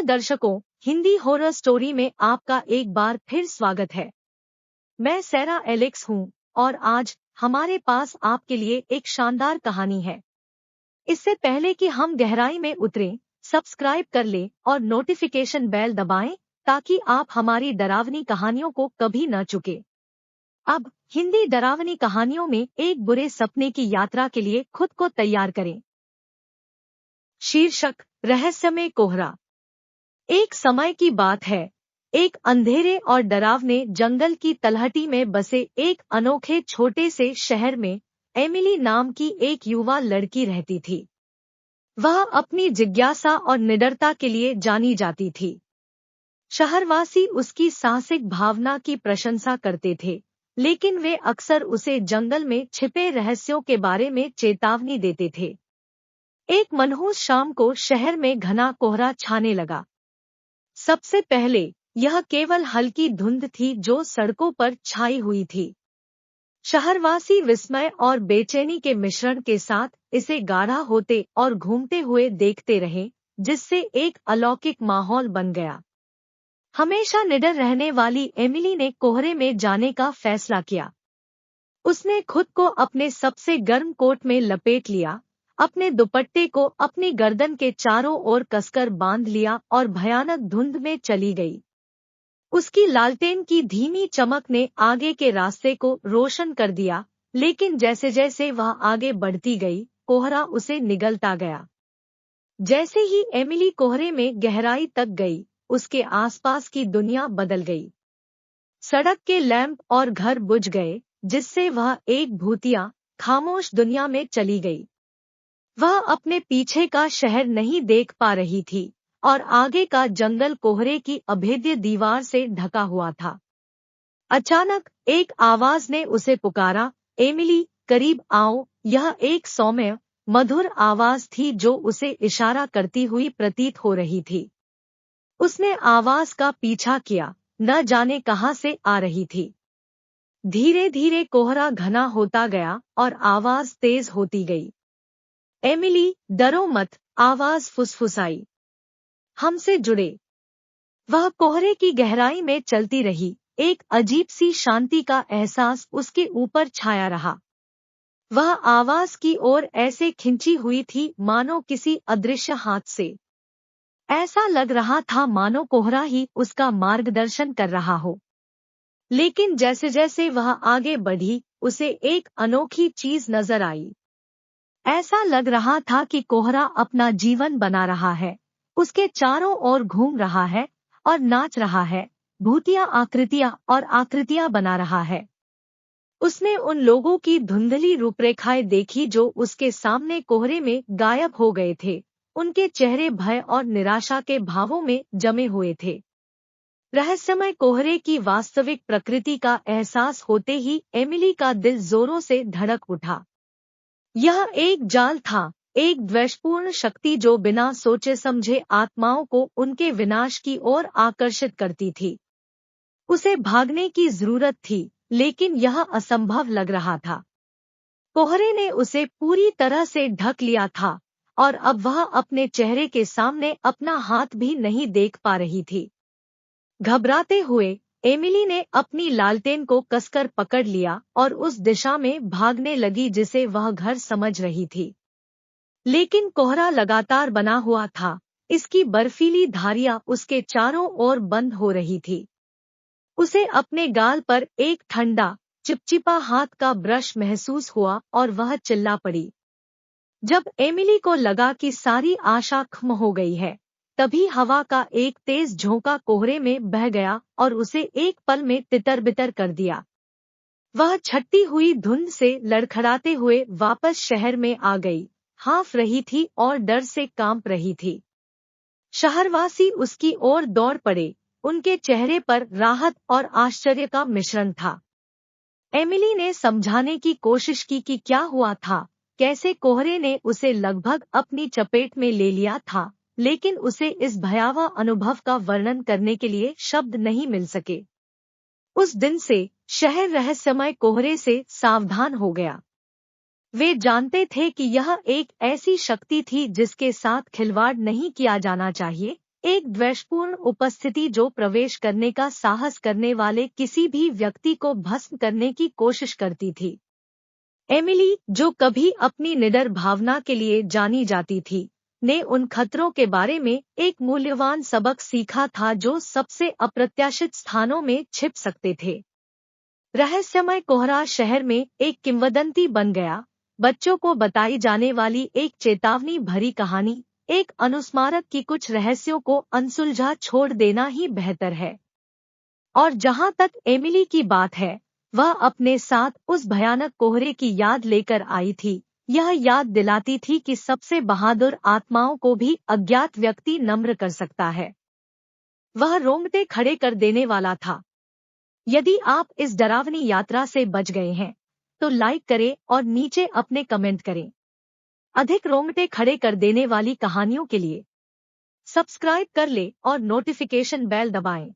प्रिय दर्शकों, Hindi horror story में आपका एक बार फिर स्वागत है। मैं सैरा एलेक्स हूँ और आज हमारे पास आपके लिए एक शानदार कहानी है। इससे पहले कि हम गहराई में उतरें, सब्सक्राइब कर लें और नोटिफिकेशन बेल दबाएं ताकि आप हमारी डरावनी कहानियों को कभी न चुके। अब हिंदी डरावनी कहानियों में एक बुरे सपने की यात्रा के लिए खुद को तैयार करें। शीर्षक: रहस्यमय कोहरा। एक समय की बात है, एक अंधेरे और डरावने जंगल की तलहटी में बसे एक अनोखे छोटे से शहर में एमिली नाम की एक युवा लड़की रहती थी। वह अपनी जिज्ञासा और निडरता के लिए जानी जाती थी। शहरवासी उसकी साहसिक भावना की प्रशंसा करते थे, लेकिन वे अक्सर उसे जंगल में छिपे रहस्यों के बारे में चेतावनी देते थे। एक मनहूस शाम को शहर में घना कोहरा छाने लगा। सबसे पहले यह केवल हल्की धुंध थी जो सड़कों पर छाई हुई थी। शहरवासी विस्मय और बेचैनी के मिश्रण के साथ इसे गाढ़ा होते और घूमते हुए देखते रहे, जिससे एक अलौकिक माहौल बन गया। हमेशा निडर रहने वाली एमिली ने कोहरे में जाने का फैसला किया। उसने खुद को अपने सबसे गर्म कोट में लपेट लिया, अपने दुपट्टे को अपनी गर्दन के चारों ओर कसकर बांध लिया और भयानक धुंध में चली गई। उसकी लालटेन की धीमी चमक ने आगे के रास्ते को रोशन कर दिया, लेकिन जैसे जैसे वह आगे बढ़ती गई, कोहरा उसे निगलता गया। जैसे ही एमिली कोहरे में गहराई तक गई, उसके आसपास की दुनिया बदल गई। सड़क के लैंप और घर बुझ गए, जिससे वह एक भूतिया, खामोश दुनिया में चली गई। वह अपने पीछे का शहर नहीं देख पा रही थी और आगे का जंगल कोहरे की अभेद्य दीवार से ढका हुआ था। अचानक एक आवाज ने उसे पुकारा, एमिली, करीब आओ। यह एक सौम्य, मधुर आवाज थी जो उसे इशारा करती हुई प्रतीत हो रही थी। उसने आवाज का पीछा किया, न जाने कहां से आ रही थी। धीरे धीरे कोहरा घना होता गया और आवाज तेज होती गई। एमिली, डरो मत, आवाज फुसफुसाई। हमसे जुड़े। वह कोहरे की गहराई में चलती रही, एक अजीब सी शांति का एहसास उसके ऊपर छाया रहा। वह आवाज की ओर ऐसे खिंची हुई थी मानो किसी अदृश्य हाथ से। ऐसा लग रहा था मानो कोहरा ही उसका मार्गदर्शन कर रहा हो। लेकिन जैसे जैसे वह आगे बढ़ी, उसे एक अनोखी चीज नजर आई। ऐसा लग रहा था कि कोहरा अपना जीवन बना रहा है, उसके चारों ओर घूम रहा है और नाच रहा है, भूतिया आकृतियां और आकृतियां बना रहा है। उसने उन लोगों की धुंधली रूपरेखाएं देखी जो उसके सामने कोहरे में गायब हो गए थे। उनके चेहरे भय और निराशा के भावों में जमे हुए थे। रहस्यमय कोहरे की वास्तविक प्रकृति का एहसास होते ही एमिली का दिल जोरों से धड़क उठा। यह एक जाल था, एक द्वेषपूर्ण शक्ति जो बिना सोचे समझे आत्माओं को उनके विनाश की ओर आकर्षित करती थी। उसे भागने की जरूरत थी, लेकिन यह असंभव लग रहा था। कोहरे ने उसे पूरी तरह से ढक लिया था और अब वह अपने चेहरे के सामने अपना हाथ भी नहीं देख पा रही थी। घबराते हुए एमिली ने अपनी लालटेन को कसकर पकड़ लिया और उस दिशा में भागने लगी जिसे वह घर समझ रही थी। लेकिन कोहरा लगातार बना हुआ था, इसकी बर्फीली धारियां उसके चारों ओर बंद हो रही थी। उसे अपने गाल पर एक ठंडा, चिपचिपा हाथ का ब्रश महसूस हुआ और वह चिल्ला पड़ी। जब एमिली को लगा कि सारी आशा खत्म हो गई है, तभी हवा का एक तेज झोंका कोहरे में बह गया और उसे एक पल में तितर-बितर कर दिया। वह छटती हुई धुंध से लड़खड़ाते हुए वापस शहर में आ गई, हाँफ रही थी और डर से कांप रही थी। शहरवासी उसकी ओर दौड़ पड़े, उनके चेहरे पर राहत और आश्चर्य का मिश्रण था। एमिली ने समझाने की कोशिश की कि क्या हुआ था, कैसे कोहरे ने उसे लगभग अपनी चपेट में ले लिया था, लेकिन उसे इस भयावह अनुभव का वर्णन करने के लिए शब्द नहीं मिल सके। उस दिन से शहर रहस्यमय कोहरे से सावधान हो गया। वे जानते थे कि यह एक ऐसी शक्ति थी जिसके साथ खिलवाड़ नहीं किया जाना चाहिए, एक द्वेषपूर्ण उपस्थिति जो प्रवेश करने का साहस करने वाले किसी भी व्यक्ति को भस्म करने की कोशिश करती थी। एमिली, जो कभी अपनी निडर भावना के लिए जानी जाती थी, ने उन खतरों के बारे में एक मूल्यवान सबक सीखा था जो सबसे अप्रत्याशित स्थानों में छिप सकते थे। रहस्यमय कोहरा शहर में एक किंवदंती बन गया, बच्चों को बताई जाने वाली एक चेतावनी भरी कहानी, एक अनुस्मारक की कुछ रहस्यों को अनसुलझा छोड़ देना ही बेहतर है। और जहां तक एमिली की बात है, वह अपने साथ उस भयानक कोहरे की याद लेकर आई थी। यह याद दिलाती थी कि सबसे बहादुर आत्माओं को भी अज्ञात व्यक्ति नम्र कर सकता है। वह रोंगटे खड़े कर देने वाला था। यदि आप इस डरावनी यात्रा से बच गए हैं, तो लाइक करें और नीचे अपने कमेंट करें। अधिक रोंगटे खड़े कर देने वाली कहानियों के लिए सब्सक्राइब कर ले और नोटिफिकेशन बेल दबाएं।